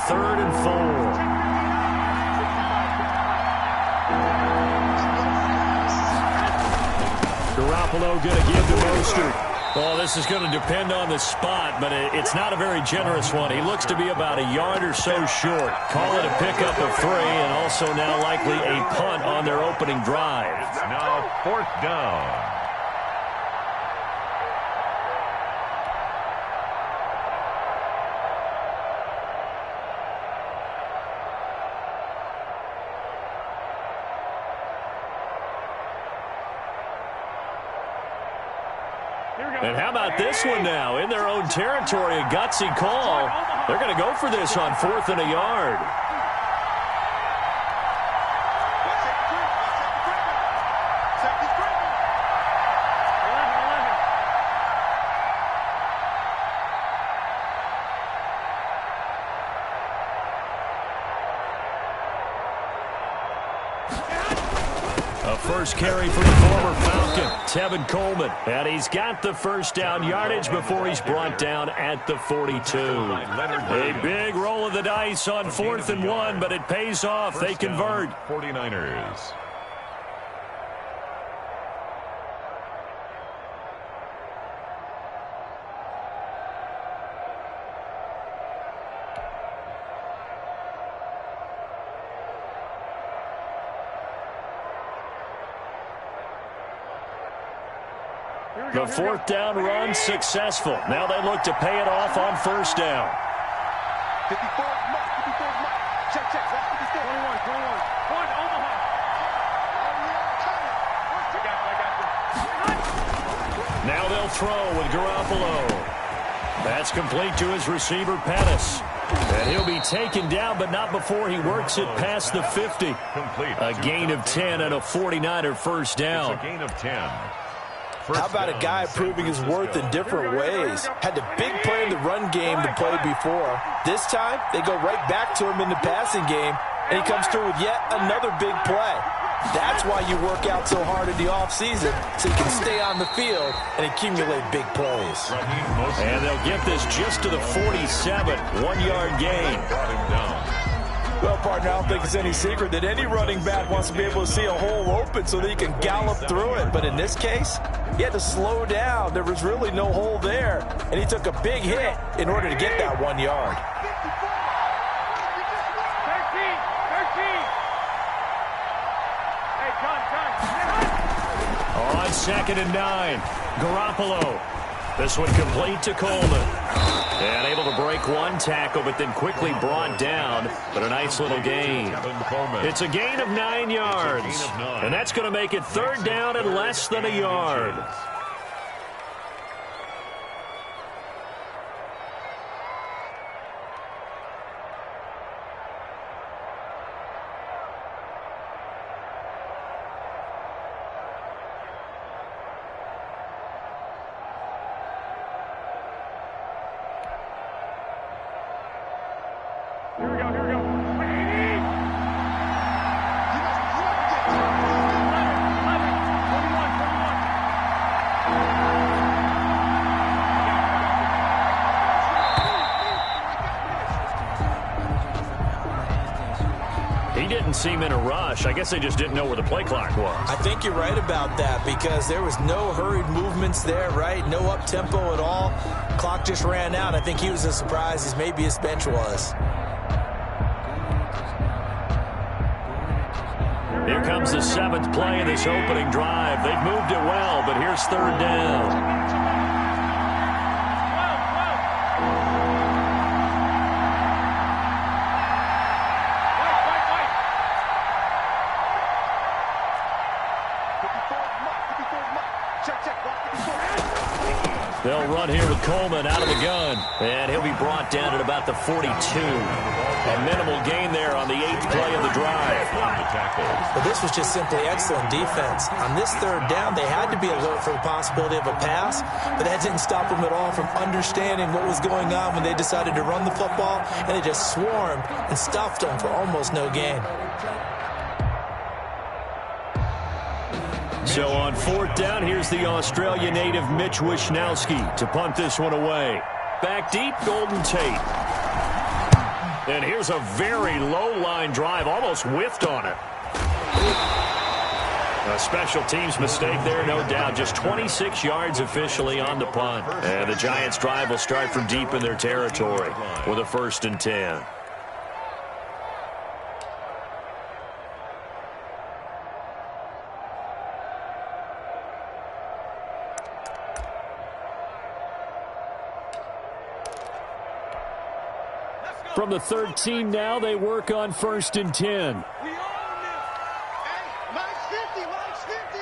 3rd and 4. Garoppolo going to give to Mostert. Well, this is going to depend on the spot, but it's not a very generous one. He looks to be about a yard or so short. Call it a pickup of 3, and also now likely a punt on their opening drive. It's now 4th down. And how about this one now? In their own territory, a gutsy call. They're going to go for this on 4th and a yard. First carry for the former Falcon, Tevin Coleman. And he's got the first down yardage before he's brought down at the 42. A big roll of the dice on 4th and 1, but it pays off. They convert. 49ers. The 4th down run successful. Now they look to pay it off on 1st down. 54, check, 21, point Omaha. Now they'll throw with Garoppolo. That's complete to his receiver, Pettis. And he'll be taken down, but not before he works it past the 50. A gain of 10 and a 49er first down. It's a gain of 10. How about a guy proving his worth in different ways? Had the big play in the run game to play before. This time, they go right back to him in the passing game, and he comes through with yet another big play. That's why you work out so hard in the offseason, so you can stay on the field and accumulate big plays. And they'll get this just to the 47, 1-yard gain. Well, partner, I don't think it's any secret that any running back wants to be able to see a hole open so that he can gallop through it. But in this case, he had to slow down. There was really no hole there, and he took a big hit in order to get that 1 yard. 13. On 2nd and 9, Garoppolo. This one complete to Coleman. And able to break one tackle, but then quickly brought down. But a nice little gain. It's a gain of 9 yards. And that's going to make it 3rd down and less than a yard. Seem in a rush. I guess they just didn't know where the play clock was. I think you're right about that because there was no hurried movements there, right? No up-tempo at all. Clock just ran out. I think he was as surprised as maybe his bench was. Here comes the 7th play of this opening drive. They've moved it well, but here's 3rd down. They'll run here with Coleman out of the gun. And he'll be brought down at about the 42. A minimal gain there on the 8th play of the drive. Well, this was just simply excellent defense. On this 3rd down, they had to be alert for the possibility of a pass, but that didn't stop them at all from understanding what was going on when they decided to run the football, and they just swarmed and stuffed them for almost no gain. So on 4th down, here's the Australia native Mitch Wishnowsky to punt this one away. Back deep, Golden Tate. And here's a very low-line drive, almost whiffed on it. A special teams mistake there, no doubt. Just 26 yards officially on the punt. And the Giants' drive will start from deep in their territory with a 1st and 10. From the 13 now, they work on 1st and 10. We own this. Hey, line 50, line 50.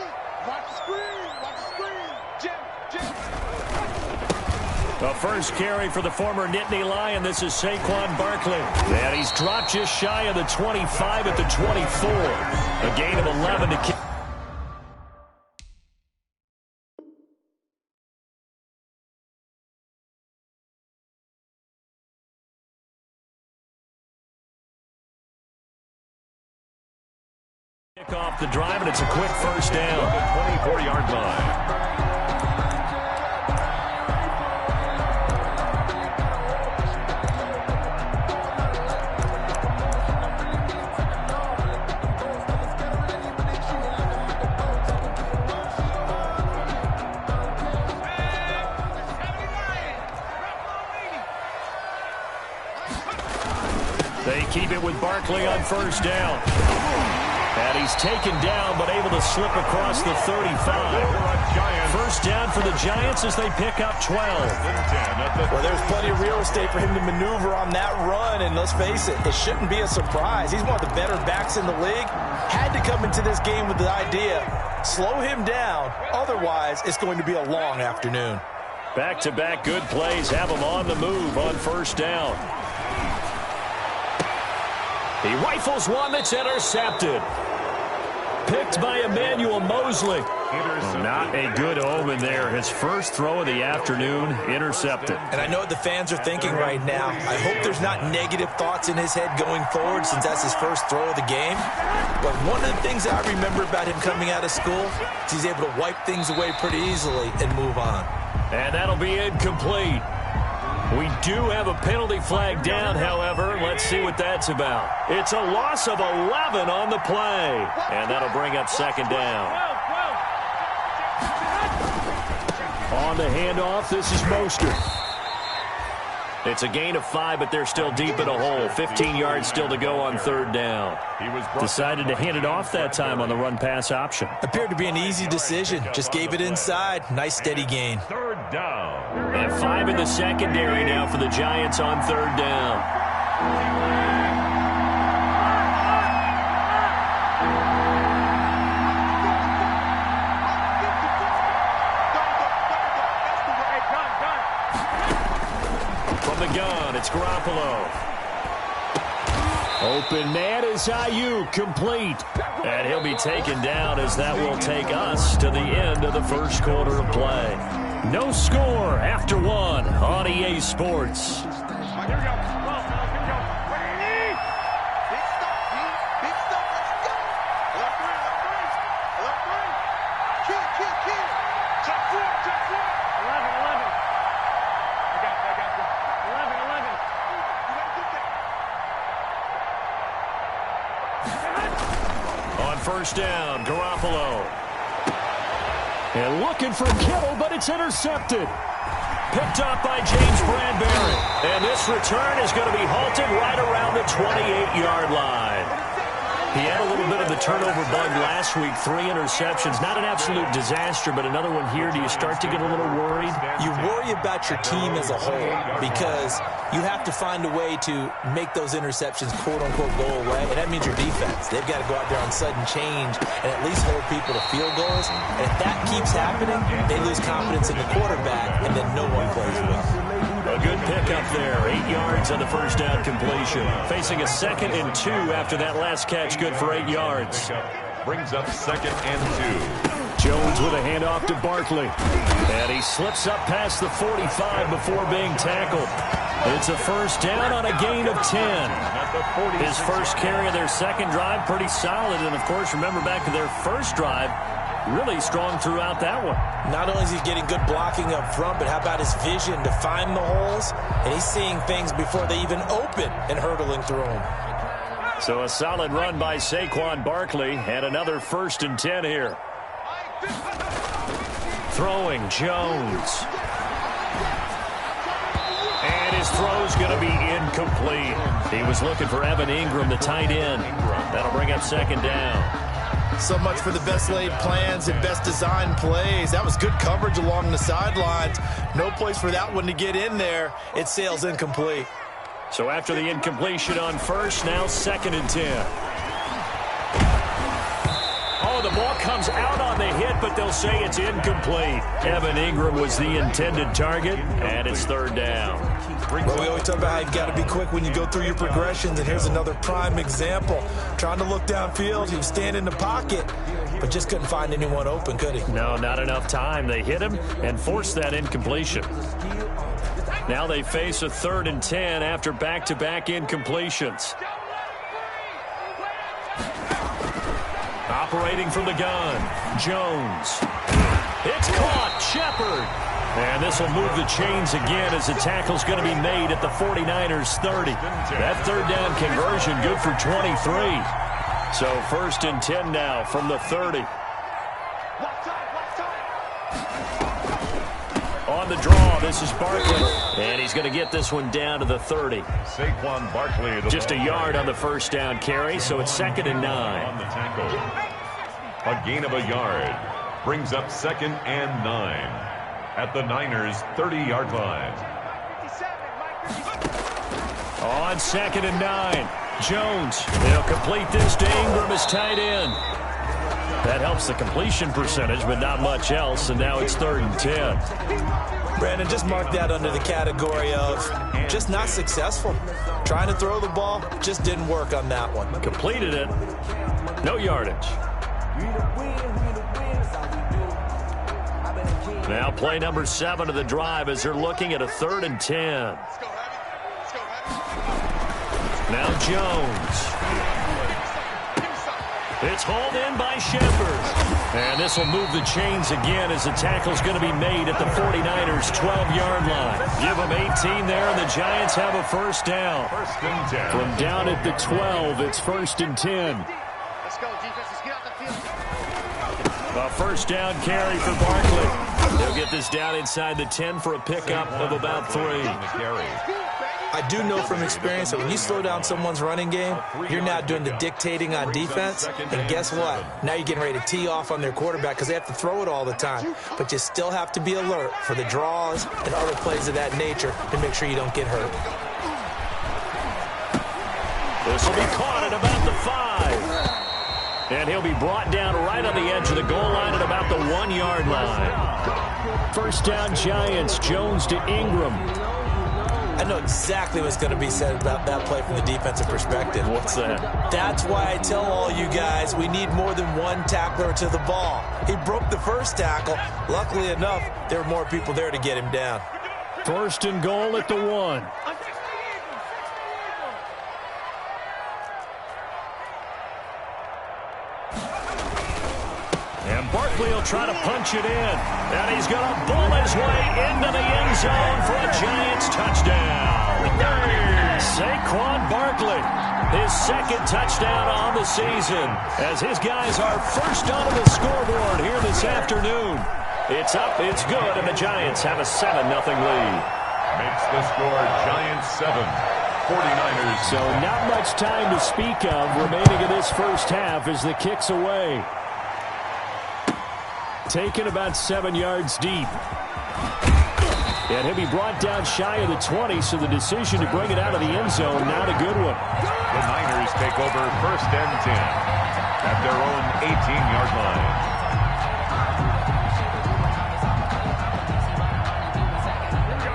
Watch the screen, watch the screen. Jim. A first carry for the former Nittany Lion. This is Saquon Barkley. And he's dropped just shy of the 25 at the 24. A gain of 11 to kick. Off the drive, and it's a quick first down. The 24-yard line. They keep it with Barkley on first down. And he's taken down, but able to slip across the 35. First down for the Giants as they pick up 12. Well, there's plenty of real estate for him to maneuver on that run, and let's face it, it shouldn't be a surprise. He's one of the better backs in the league. Had to come into this game with the idea, slow him down, otherwise it's going to be a long afternoon. Back-to-back good plays have him on the move on first down. He rifles one that's intercepted. Picked by Emmanuel Mosley. Not a good omen there. His first throw of the afternoon, intercepted. And I know what the fans are thinking right now. I hope there's not negative thoughts in his head going forward since that's his first throw of the game. But one of the things that I remember about him coming out of school is he's able to wipe things away pretty easily and move on. And that'll be incomplete. We do have a penalty flag down, however. Let's see what that's about. It's a loss of 11 on the play. And that'll bring up second down. On the handoff, this is Mostert. It's a gain of 5, but they're still deep in a hole. 15 yards still to go on third down. Decided to hand it off that time on the run-pass option. Appeared to be an easy decision. Just gave it inside. Nice, steady gain. Third down. And 5 in the secondary now for the Giants on third down. It's Garoppolo. Open man is Ayuk, complete. And he'll be taken down as that will take us to the end of the first quarter of play. No score after 1 on EA Sports. Here we go. Here we go. Big stuff, G. Big stuff. Let's go. Left three. Kid. Check 4. 11. I got you. 11. On first down, Garoppolo. And looking for Kittle, but it's intercepted. Picked up by James Bradbury. And this return is going to be halted right around the 28-yard line. He had a little bit of the turnover bug last week, 3 interceptions. Not an absolute disaster, but another one here. Do you start to get a little worried? You worry about your team as a whole because you have to find a way to make those interceptions, quote-unquote, go away, and that means your defense. They've got to go out there on sudden change and at least hold people to field goals. And if that keeps happening, they lose confidence in the quarterback, and then no one plays well. A good pickup there. 8 yards on the first down completion. Facing a 2nd and 2 after that last catch. Good for 8 yards. Brings up 2nd and 2. Jones with a handoff to Barkley. And he slips up past the 45 before being tackled. It's a first down on a gain of 10. His first carry of their second drive, pretty solid. And, of course, remember back to their first drive, really strong throughout that one. Not only is he getting good blocking up front, but how about his vision to find the holes? And he's seeing things before they even open and hurdling through them. So a solid run by Saquon Barkley and another 1st and 10 here. Throwing Jones. And his throw's going to be incomplete. He was looking for Evan Ingram, the tight end. That'll bring up 2nd down. So much for the best laid plans and best designed plays. That was good coverage along the sidelines. No place for that one to get in there. It sails incomplete. So after the incompletion on 1st, now 2nd and 10. Oh, the ball comes out on the hit, but they'll say it's incomplete. Evan Ingram was the intended target, and it's 3rd down. Well, we always talk about how you've got to be quick when you go through your progressions, and here's another prime example. Trying to look downfield, he was standing in the pocket, but just couldn't find anyone open, could he? No, not enough time. They hit him and forced that incompletion. Now they face a 3rd and 10 after back-to-back incompletions. Operating from the gun, Jones. It's caught, Shepard. And this will move the chains again as the tackle's going to be made at the 49ers 30. That 3rd down conversion good for 23. So 1st and 10 now from the 30. On the draw, this is Barkley. And he's going to get this one down to the 30. Saquon Barkley. Just a yard on the 1st down carry, so it's 2nd and 9. On the tackle. A gain of a yard. Brings up 2nd and 9. At the Niners' 30-yard line. On 2nd and 9. Jones. They'll complete this to Ingram as tight end. That helps the completion percentage, but not much else, and now it's 3rd and 10. Brandon, just mark that under the category of just not successful. Trying to throw the ball, just didn't work on that one. Completed it. No yardage. Now play number 7 of the drive as they're looking at a 3rd and 10. Now Jones. It's hauled in by Shepard. And this will move the chains again as the tackle's going to be made at the 49ers' 12-yard line. Give them 18 there, and the Giants have a 1st down. 1st and 10. From down at the 12, it's 1st and 10. Let's go, defense. Let's get out the field. A 1st down carry for Barkley. They'll get this down inside the 10 for a pickup of about 3. I do know from experience that when you slow down someone's running game, you're now doing the dictating on defense. And guess what? Now you're getting ready to tee off on their quarterback because they have to throw it all the time. But you still have to be alert for the draws and other plays of that nature to make sure you don't get hurt. This will be caught at about the 5. And he'll be brought down right on the edge of the goal line at about the 1-yard line. 1st down Giants, Jones to Ingram. I know exactly what's going to be said about that play from the defensive perspective. What's that? That's why I tell all you guys we need more than one tackler to the ball. He broke the 1st tackle. Luckily enough, there were more people there to get him down. 1st and goal at the 1. And Barkley will try to punch it in. And he's going to bull his way into the end zone for a Giants touchdown. Saquon Barkley, his 2nd touchdown on the season, as his guys are first onto the scoreboard here this afternoon. It's up, it's good, and the Giants have a 7-0 lead. Makes the score Giants 7. 49ers. So not much time to speak of remaining in this 1st half as the kick's away. Taken about 7 yards deep. And he'll be brought down shy of the 20, so the decision to bring it out of the end zone, not a good one. The Niners take over 1st and 10 at their own 18-yard line.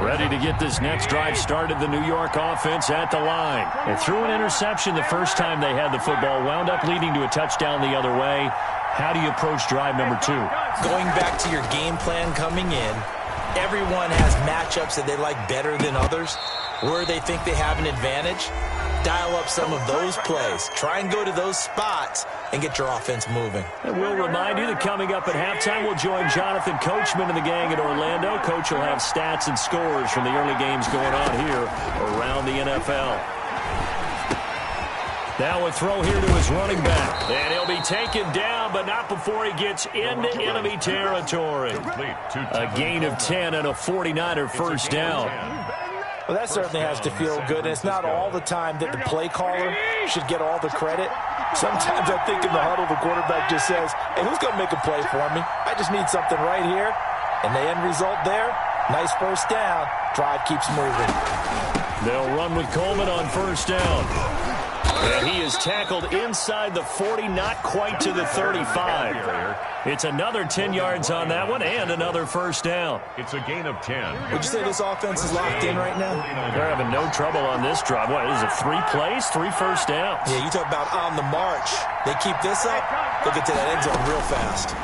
Ready to get this next drive started, the New York offense at the line. And threw an interception the first time they had the football, wound up leading to a touchdown the other way. How do you approach drive number 2? Going back to your game plan coming in, everyone has matchups that they like better than others, where they think they have an advantage. Dial up some of those plays. Try and go to those spots and get your offense moving. And we'll remind you that coming up at halftime, we'll join Jonathan Coachman and the gang at Orlando. Coach will have stats and scores from the early games going on here around the NFL. Now a throw here to his running back. And he'll be taken down, but not before he gets into enemy territory. A gain of 10 and a 49er first down. Well, that certainly has to feel good. And it's not all the time that the play caller should get all the credit. Sometimes I think in the huddle, the quarterback just says, hey, who's going to make a play for me? I just need something right here. And the end result there, nice first down. Drive keeps moving. They'll run with Coleman on first down. And he is tackled inside the 40, not quite to the 35. It's another 10 yards on that one and another first down. It's a gain of 10. Would you say this offense is locked in right now? They're having no trouble on this drive. What is it, 3 plays, 3 first downs? Yeah, you talk about on the march. They keep this up, they'll get to that end zone real fast.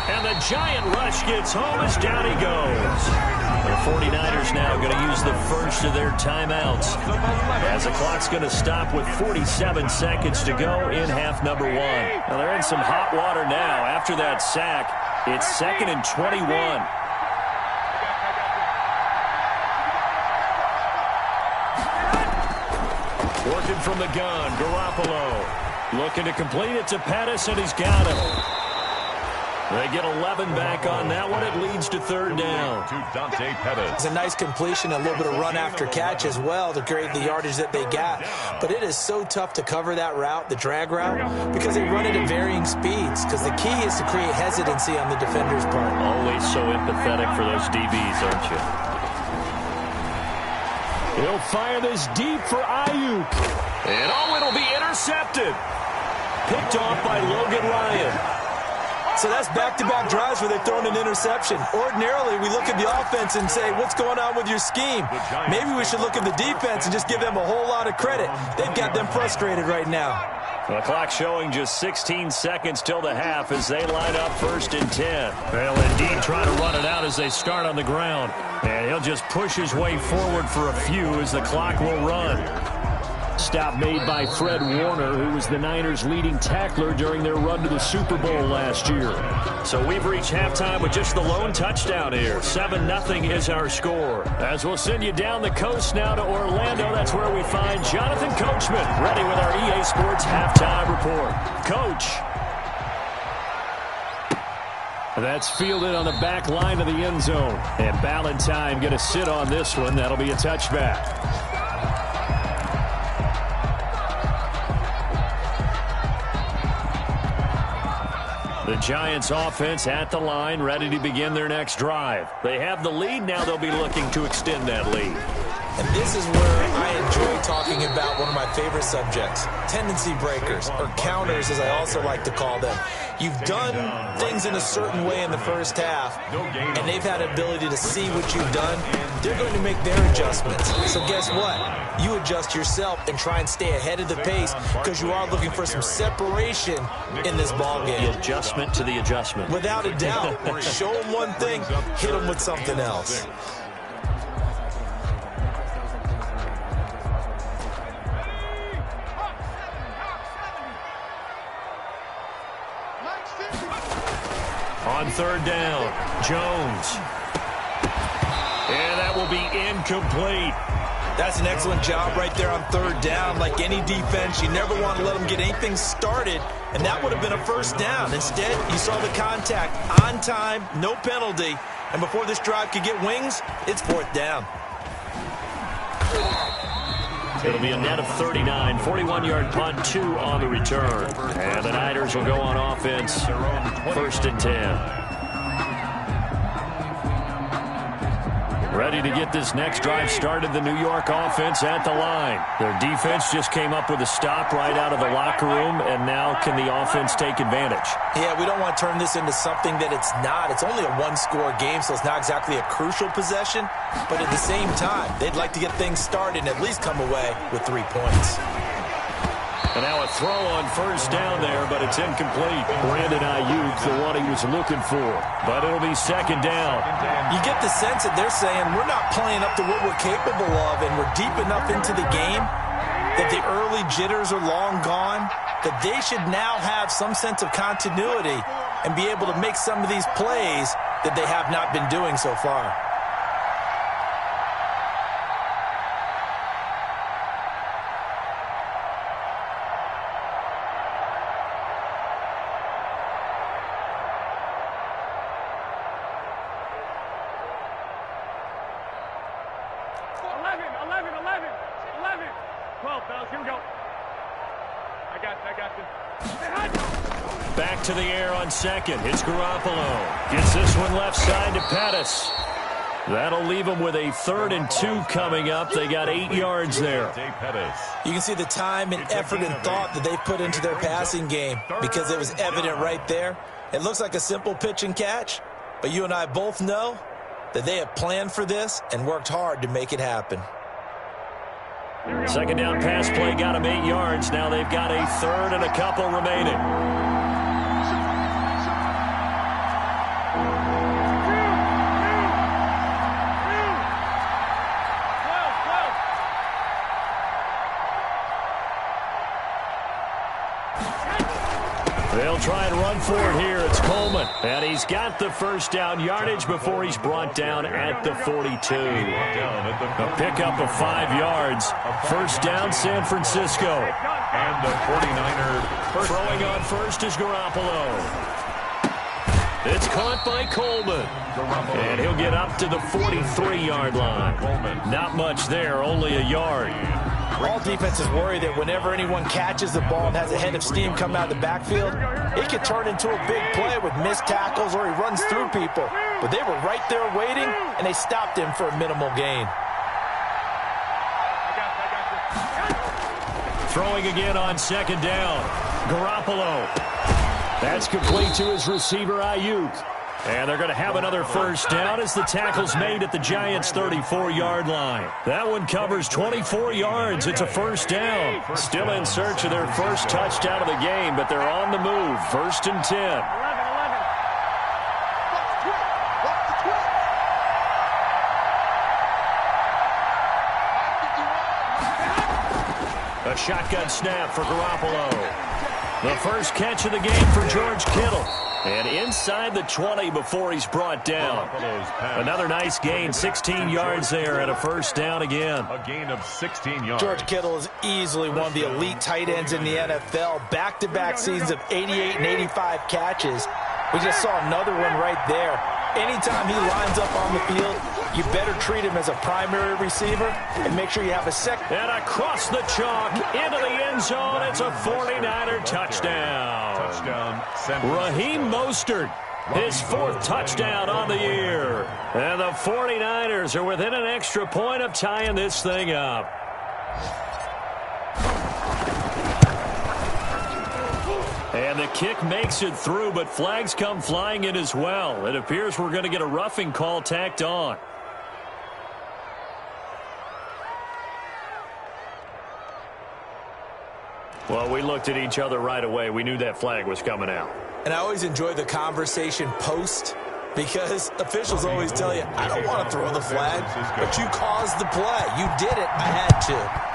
And the giant rush gets home as down he goes. The 49ers now going to use the first of their timeouts as the clock's going to stop with 47 seconds to go in half number 1. Now they're in some hot water now. After that sack, it's 2nd and 21. Working from the gun, Garoppolo. Looking to complete it to Pettis, and he's got him. They get 11 back on that one. It leads to third down. To Dante Pettis. It's a nice completion, a little bit of run after catch as well to create the yardage that they got. But it is so tough to cover that route, the drag route, because they run it at varying speeds. Because the key is to create hesitancy on the defender's part. Always so empathetic for those DBs, aren't you? He'll fire this deep for Ayuk. And it'll be intercepted. Picked off by Logan Ryan. So that's back-to-back drives where they've thrown an interception. Ordinarily, we look at the offense and say, what's going on with your scheme? Maybe we should look at the defense and just give them a whole lot of credit. They've got them frustrated right now. The clock showing just 16 seconds till the half as they line up 1st and 10. They'll indeed try to run it out as they start on the ground. And he'll just push his way forward for a few as the clock will run. Stop made by Fred Warner, who was the Niners' leading tackler during their run to the Super Bowl last year. So we've reached halftime with just the lone touchdown here. 7-0 is our score. As we'll send you down the coast now to Orlando, that's where we find Jonathan Coachman, ready with our EA Sports halftime report. Coach. That's fielded on the back line of the end zone. And Ballantyne going to sit on this one. That'll be a touchback. The Giants offense at the line, ready to begin their next drive. They have the lead. Now they'll be looking to extend that lead. And this is where I enjoy talking about one of my favorite subjects, tendency breakers, or counters as I also like to call them. You've done things in a certain way in the first half, and they've had ability to see what you've done. They're going to make their adjustments. So guess what? You adjust yourself and try and stay ahead of the pace because you are looking for some separation in this ball game. The adjustment to the adjustment. Without a doubt. Show them one thing, hit them with something else. On third down, Jones. And that will be incomplete. That's an excellent job right there on third down. Like any defense, you never want to let them get anything started, and that would have been a first down. Instead, you saw the contact on time, no penalty, and before this drive could get wings, it's fourth down. It'll be a net of 39, 41-yard punt, 2 on the return. And the Niners will go on offense, 1st and 10. Ready to get this next drive started, the New York offense at the line. Their defense just came up with a stop right out of the locker room, and now can the offense take advantage? Yeah, we don't want to turn this into something that it's not. It's only a one-score game, so it's not exactly a crucial possession. But at the same time, they'd like to get things started and at least come away with 3 points. And now a throw on first down there, but it's incomplete. Brandon Ayuk, the one he was looking for. But it'll be second down. You get the sense that they're saying we're not playing up to what we're capable of, and we're deep enough into the game that the early jitters are long gone, that they should now have some sense of continuity and be able to make some of these plays that they have not been doing so far. Back to the air on second. It's Garoppolo. Gets this one left side to Pettis. That'll leave them with a 3rd and 2 coming up. They got 8 yards there. You can see the time and effort and thought that they put into their passing game because it was evident right there. It looks like a simple pitch and catch, but you and I both know that they have planned for this and worked hard to make it happen. Second down pass play got them 8 yards. Now they've got a 3rd and a couple remaining. They'll try and run for it here. It's Coleman. And he's got the first down yardage before he's brought down at the 42. A pickup of 5 yards. First down, San Francisco. And the 49er throwing on first is Garoppolo. It's caught by Coleman. And he'll get up to the 43-yard line. Not much there, only a yard. All defenses worry that whenever anyone catches the ball and has a head of steam coming out of the backfield, it could turn into a big play with missed tackles or he runs through people. But they were right there waiting, and they stopped him for a minimal gain. Throwing again on second down. Garoppolo. That's complete to his receiver, Ayuk. And they're going to have another first down as the tackle's made at the Giants' 34-yard line. That one covers 24 yards. It's a first down. Still in search of their first touchdown of the game, but they're on the move. 1st and 10. A shotgun snap for Garoppolo. The first catch of the game for George Kittle. And inside the 20 before he's brought down. Another nice gain, 16 yards there and a first down again. A gain of 16 yards. George Kittle is easily one of the elite tight ends in the NFL. Back-to-back seasons of 88 and 85 catches. We just saw another one right there. Anytime he lines up on the field, you better treat him as a primary receiver and make sure you have a second. And across the chalk, into the end zone, it's a 49er touchdown. Raheem Mostert, his 4th touchdown on the year. And the 49ers are within an extra point of tying this thing up. And the kick makes it through, but flags come flying in as well. It appears we're going to get a roughing call tacked on. Well, we looked at each other right away. We knew that flag was coming out. And I always enjoy the conversation post because officials always tell you, I don't want to throw the flag, but you caused the play. You did it. I had to.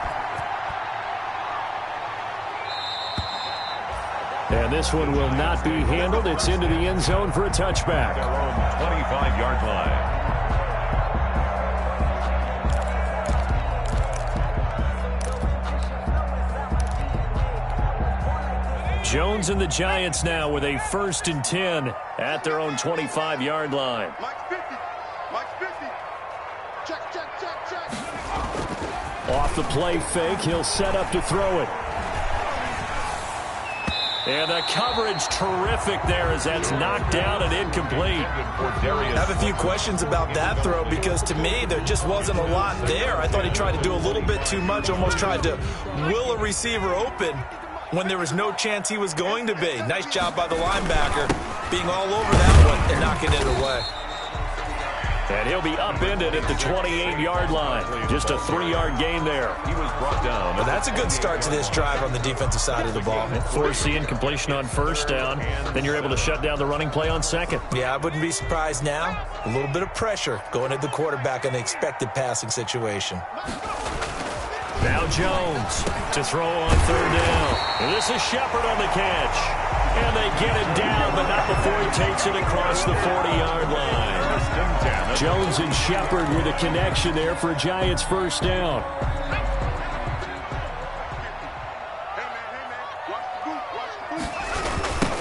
And this one will not be handled. It's into the end zone for a touchback. Their own 25-yard line. Jones and the Giants now with a 1st and 10 at their own 25-yard line. Mike's 50. Mike's 50. Check, check, check, check. Off the play fake, he'll set up to throw it. And the coverage terrific there as that's knocked down and incomplete. I have a few questions about that throw because to me there just wasn't a lot there. I thought he tried to do a little bit too much, almost tried to will a receiver open when there was no chance he was going to be. Nice job by the linebacker being all over that one and knocking it away. And he'll be upended at the 28-yard line. Just a 3-yard gain there. He was brought down. Well, that's a good start to this drive on the defensive side of the ball. Force the incompletion on first down. Then you're able to shut down the running play on second. Yeah, I wouldn't be surprised now. A little bit of pressure going at the quarterback in the expected passing situation. Now Jones to throw on third down. And this is Shepard on the catch. And they get it down, but not before he takes it across the 40-yard line. Jones and Shepard with a connection there for Giants first down.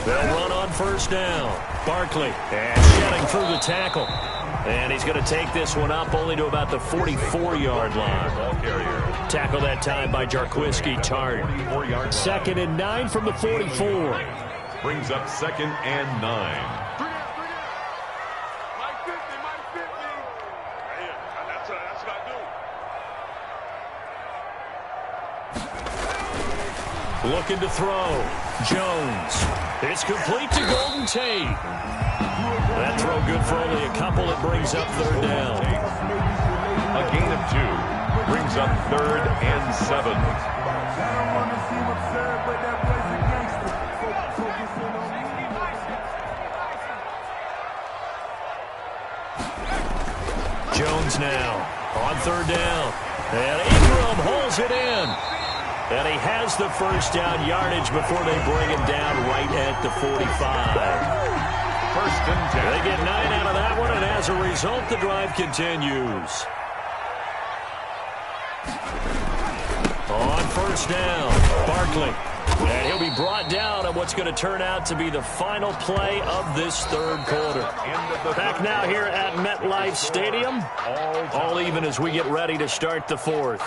They'll run on first down. Barkley and shedding through the tackle. And he's going to take this one up only to about the 44-yard line. Tackle that time by Jarquiski Tart. 2nd and 9 from the 44. Brings up 2nd and 9. Looking to throw. Jones. It's complete to Golden Tate. That throw good for only a couple. It brings up third down. A gain of 2. Brings up 3rd and 7. Jones now on third down. And Ingram holds it in. And he has the first down yardage before they bring him down right at the 45. 1st and 10. They get 9 out of that one, and as a result, the drive continues. On first down, Barkley. And he'll be brought down on what's going to turn out to be the final play of this third quarter. Back now here at MetLife Stadium. All even as we get ready to start the fourth.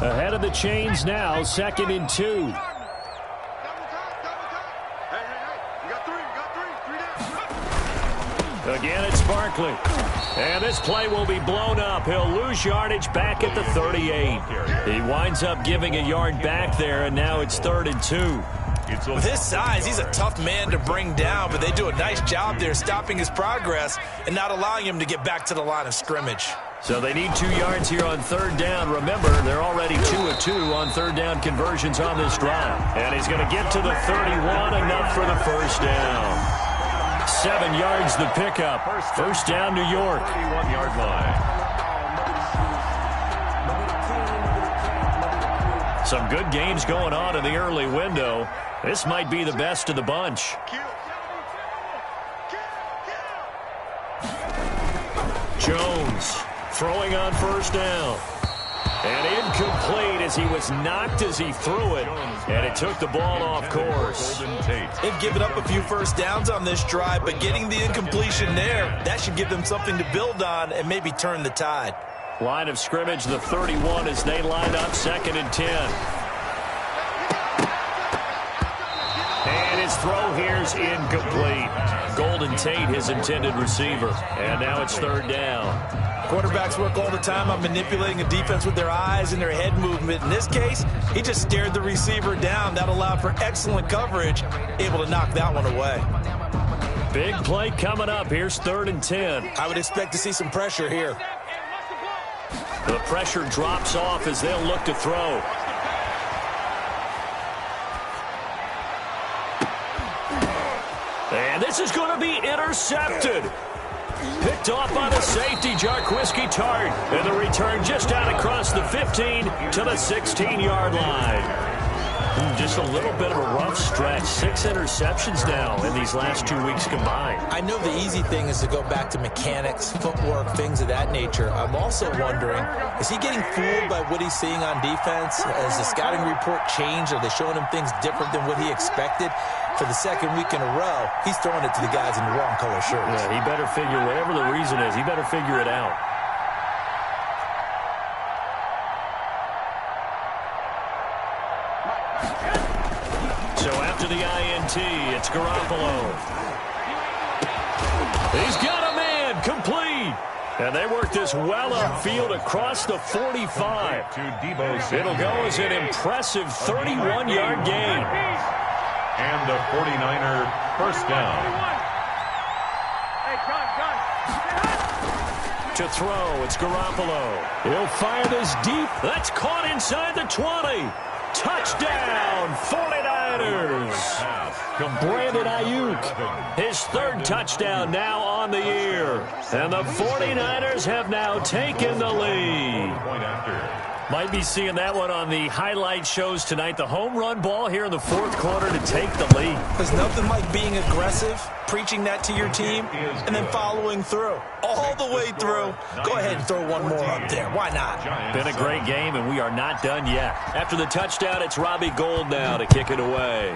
Ahead of the chains now, 2nd and 2. Again, it's Barkley. And this play will be blown up. He'll lose yardage back at the 38. He winds up giving a yard back there, and now it's 3rd and 2. With his size, he's a tough man to bring down, but they do a nice job there stopping his progress and not allowing him to get back to the line of scrimmage. So they need 2 yards here on third down. Remember, they're already 2 of 2 on third down conversions on this drive. And he's going to get to the 31, enough for the first down. 7 yards the pickup. First down, New York. 31-yard line. Some good games going on in the early window. This might be the best of the bunch. Jones throwing on first down. And incomplete as he was knocked as he threw it. And it took the ball off course. They've given up a few first downs on this drive, but getting the incompletion there, that should give them something to build on and maybe turn the tide. Line of scrimmage, the 31 as they line up 2nd and 10. And his throw here's incomplete. Golden Tate, his intended receiver. And now it's 3rd down. Quarterbacks work all the time on manipulating a defense with their eyes and their head movement. In this case, he just stared the receiver down. That allowed for excellent coverage, able to knock that one away. Big play coming up. Here's 3rd and 10. I would expect to see some pressure here. The pressure drops off as they'll look to throw. And this is going to be intercepted. Picked off by the safety, Jarquiski Tart. And the return just out across the 15 to the 16-yard line. Just a little bit of a rough stretch. 6 interceptions now in these last 2 weeks combined. I know the easy thing is to go back to mechanics, footwork, things of that nature. I'm also wondering, is he getting fooled by what he's seeing on defense? Has the scouting report changed? Are they showing him things different than what he expected? For the 2nd week in a row, he's throwing it to the guys in the wrong color shirts. Yeah, he better figure, whatever the reason is, he better figure it out. So after the INT, it's Garoppolo. He's got a man, complete. And they work this well upfield across the 45. It'll go as an impressive 31-yard gain. And a 49er first down. To throw, it's Garoppolo. He'll fire this deep. That's caught inside the 20. Touchdown, 49ers. Brandon Ayuk, his third touchdown now on the year. And the 49ers have now taken the lead. Might be seeing that one on the highlight shows tonight. The home run ball here in the fourth quarter to take the lead. There's nothing like being aggressive, preaching that to your team, and then following through. All the way through. Go ahead and throw one more up there. Why not? Been a great game, and we are not done yet. After the touchdown, it's Robbie Gould now to kick it away.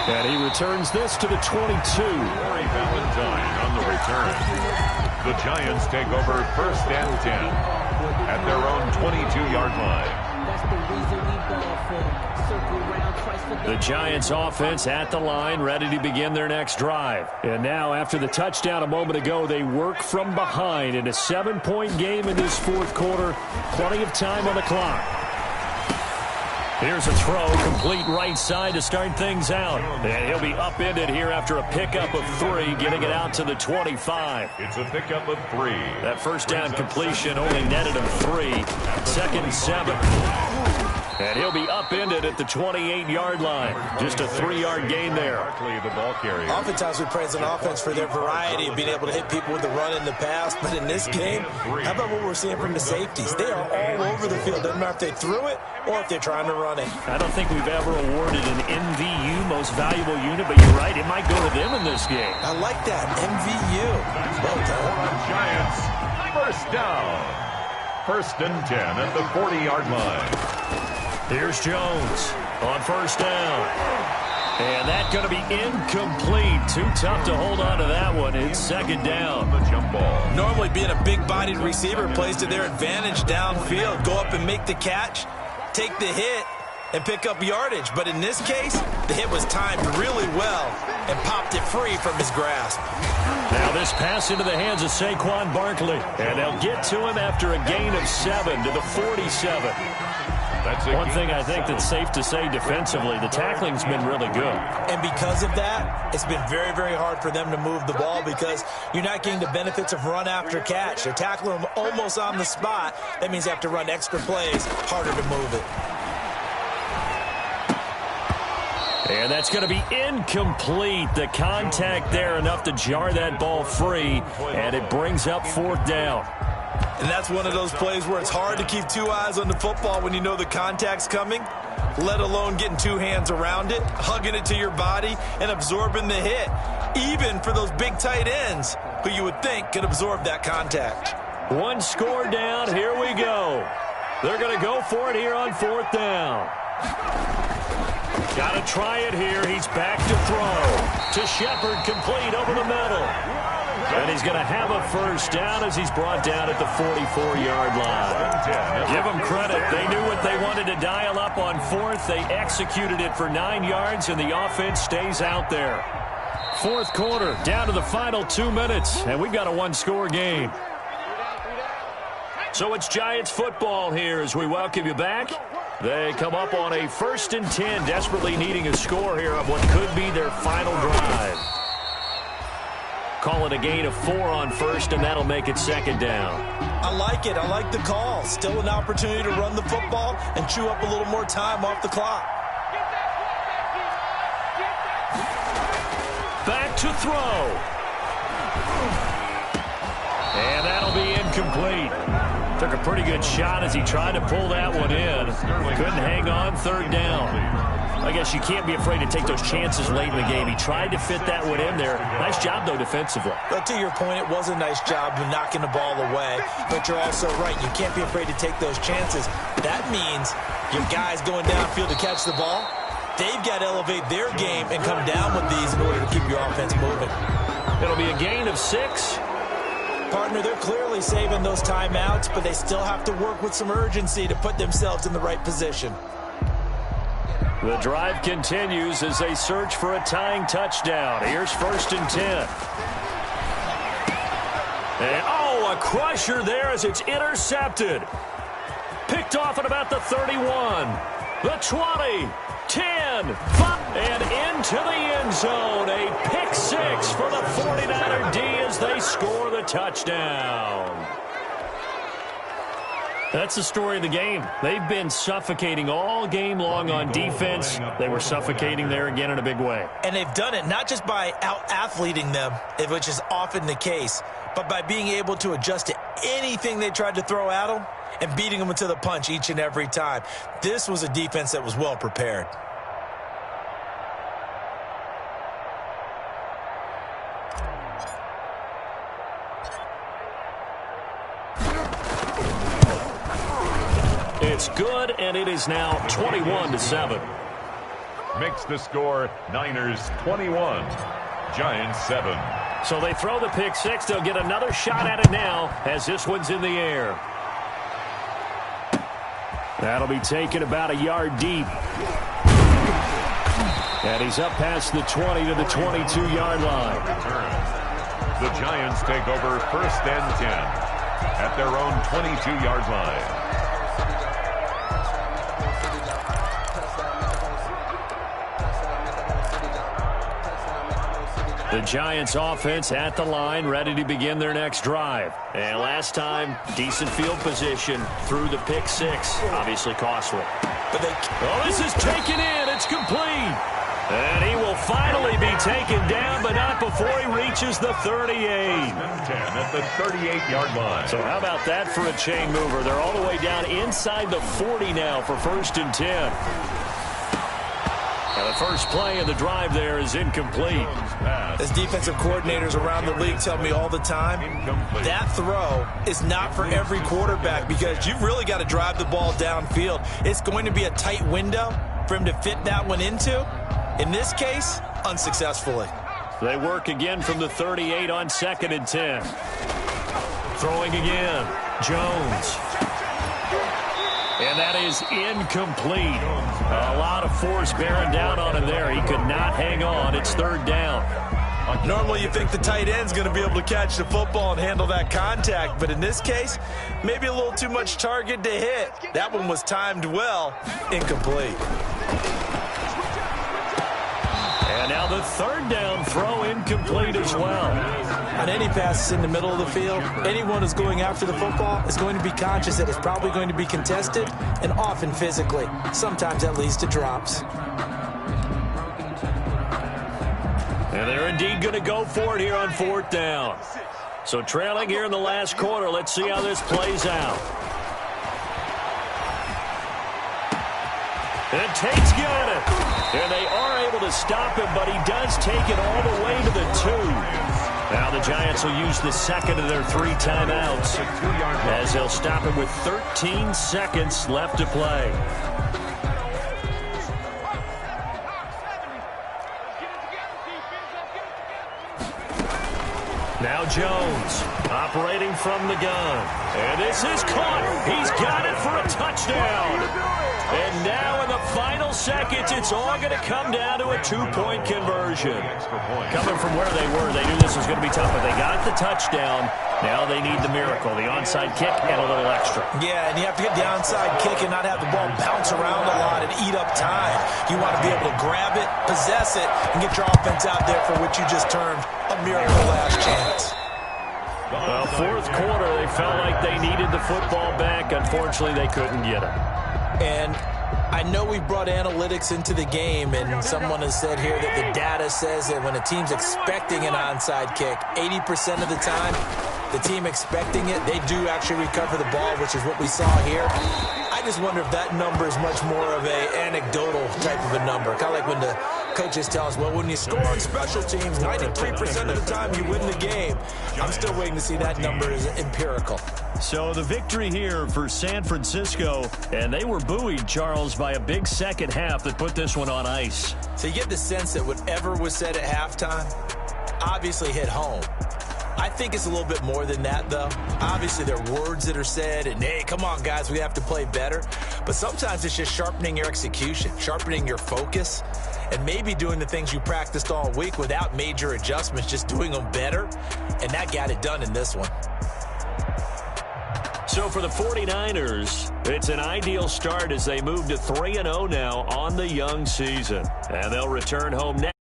And he returns this to the 22. Corey Valentine on the return. The Giants take over 1st and 10 at their own 22-yard line. The Giants offense at the line, ready to begin their next drive. And now, after the touchdown a moment ago, they work from behind in a 7-point game in this fourth quarter. Plenty of time on the clock. Here's a throw, complete right side to start things out. And he'll be upended here after a pickup of 3, getting it out to the 25. It's a pickup of 3. That first down completion only netted him 3. 2nd and 7. And he'll be upended at the 28-yard line. Just a 3-yard gain there. The ball carrier. Oftentimes we praise an offense for their variety of being able to hit people with the run in the pass. But in this game, how about what we're seeing from the safeties? They are all over the field. Doesn't matter if they threw it or if they're trying to run it. I don't think we've ever awarded an MVU, most valuable unit, but you're right, it might go to them in this game. I like that, MVU. Well done. Giants, first down. 1st and 10 at the 40-yard line. Here's Jones on first down. And that's going to be incomplete. Too tough to hold on to that one. It's 2nd down. The jump ball. Normally being a big-bodied receiver plays to their advantage downfield. Go up and make the catch, take the hit, and pick up yardage. But in this case, the hit was timed really well and popped it free from his grasp. Now this pass into the hands of Saquon Barkley. And they'll get to him after a gain of 7 to the 47. One thing I think that's safe to say defensively, the tackling's been really good. And because of that, it's been very, very hard for them to move the ball because you're not getting the benefits of run after catch. They're tackling them almost on the spot. That means they have to run extra plays, harder to move it. And that's going to be incomplete. The contact there enough to jar that ball free, and it brings up 4th down. And that's one of those plays where it's hard to keep 2 eyes on the football when you know the contact's coming, let alone getting 2 hands around it, hugging it to your body, and absorbing the hit, even for those big tight ends who you would think could absorb that contact. 1 score down. Here we go. They're going to go for it here on 4th down. Got to try it here. He's back to throw. To Shepard, complete over the middle. And he's going to have a first down as he's brought down at the 44-yard line. Give them credit. They knew what they wanted to dial up on 4th. They executed it for 9 yards, and the offense stays out there. 4th quarter, down to the final 2 minutes, and we've got a 1-score game. So it's Giants football here as we welcome you back. They come up on a 1st and 10, desperately needing a score here of what could be their final drive. Call it a gain of 4 on 1st, and that'll make it 2nd down. I like it. I like the call. Still an opportunity to run the football and chew up a little more time off the clock. Back to throw. And that'll be incomplete. Took a pretty good shot as he tried to pull that one in. Couldn't hang on. 3rd down. I guess you can't be afraid to take those chances late in the game. He tried to fit that one in there. Nice job, though, defensively. But to your point, it was a nice job of knocking the ball away. But you're also right. You can't be afraid to take those chances. That means your guys going downfield to catch the ball, they've got to elevate their game and come down with these in order to keep your offense moving. It'll be a gain of 6. Partner, they're clearly saving those timeouts, but they still have to work with some urgency to put themselves in the right position. The drive continues as they search for a tying touchdown. Here's 1st and 10. And, a crusher there as it's intercepted. Picked off at about the 31, the 20, 10, 5, and into the end zone. A pick six for the 49er D as they score the touchdown. That's the story of the game. They've been suffocating all game long on defense. They were suffocating there again in a big way. And they've done it not just by out-athleting them, which is often the case, but by being able to adjust to anything they tried to throw at them and beating them to the punch each and every time. This was a defense that was well prepared. It's good, and it is now 21-7. Makes the score Niners 21, Giants 7. So they throw the pick six. They'll get another shot at it now as this one's in the air. That'll be taken about a yard deep. And he's up past the 20 to the 22-yard line. The Giants take over 1st and 10 at their own 22-yard line. The Giants offense at the line, ready to begin their next drive. And last time, decent field position through the pick six. Obviously costly. But this is taken in. It's complete. And he will finally be taken down, but not before he reaches the 38. 10 at the 38-yard line. So how about that for a chain mover? They're all the way down inside the 40 now for 1st and 10. Now the first play of the drive there is incomplete. As defensive coordinators around the league tell me all the time, that throw is not for every quarterback because you've really got to drive the ball downfield. It's going to be a tight window for him to fit that one into. In this case, unsuccessfully. They work again from the 38 on 2nd and 10. Throwing again. Jones. And that is incomplete. A lot of force bearing down on him there. He could not hang on. It's 3rd down. Normally you think the tight end's going to be able to catch the football and handle that contact, but in this case, maybe a little too much target to hit. That one was timed well. Incomplete. And now the 3rd down throw incomplete as well. On any passes in the middle of the field, anyone who's going after the football is going to be conscious that it's probably going to be contested and often physically. Sometimes that leads to drops. And they're indeed going to go for it here on 4th down. So trailing here in the last quarter, let's see how this plays out. And Tate's got it. And they are able to stop him, but he does take it all the way to the 2. Now the Giants will use the 2nd of their 3 timeouts as they'll stop him with 13 seconds left to play. Now Jones operating from the gun. And this is caught. He's got it for a touchdown. And now in the final seconds, it's all going to come down to a 2-point conversion. Coming from where they were, they knew this was going to be tough, but they got the touchdown. Now they need the miracle, the onside kick and a little extra. Yeah, and you have to get the onside kick and not have the ball bounce around a lot and eat up time. You want to be able to grab it, possess it, and get your offense out there for what you just termed a miracle last chance. Well, 4th quarter, they felt like they needed the football back. Unfortunately, they couldn't get it. And I know we brought analytics into the game, and someone has said here that the data says that when a team's expecting an onside kick, 80% of the time, the team expecting it, they do actually recover the ball, which is what we saw here. I just wonder if that number is much more of an anecdotal type of a number. Kind of like when the coaches tell us, well, when you score on special teams, 93% of the time you win the game. I'm still waiting to see that number is empirical. So the victory here for San Francisco, and they were buoyed, Charles, by a big second half that put this one on ice. So you get the sense that whatever was said at halftime obviously hit home. I think it's a little bit more than that, though. Obviously, there are words that are said, and, hey, come on, guys, we have to play better. But sometimes it's just sharpening your execution, sharpening your focus, and maybe doing the things you practiced all week without major adjustments, just doing them better. And that got it done in this one. So for the 49ers, it's an ideal start as they move to 3-0 now on the young season. And they'll return home next.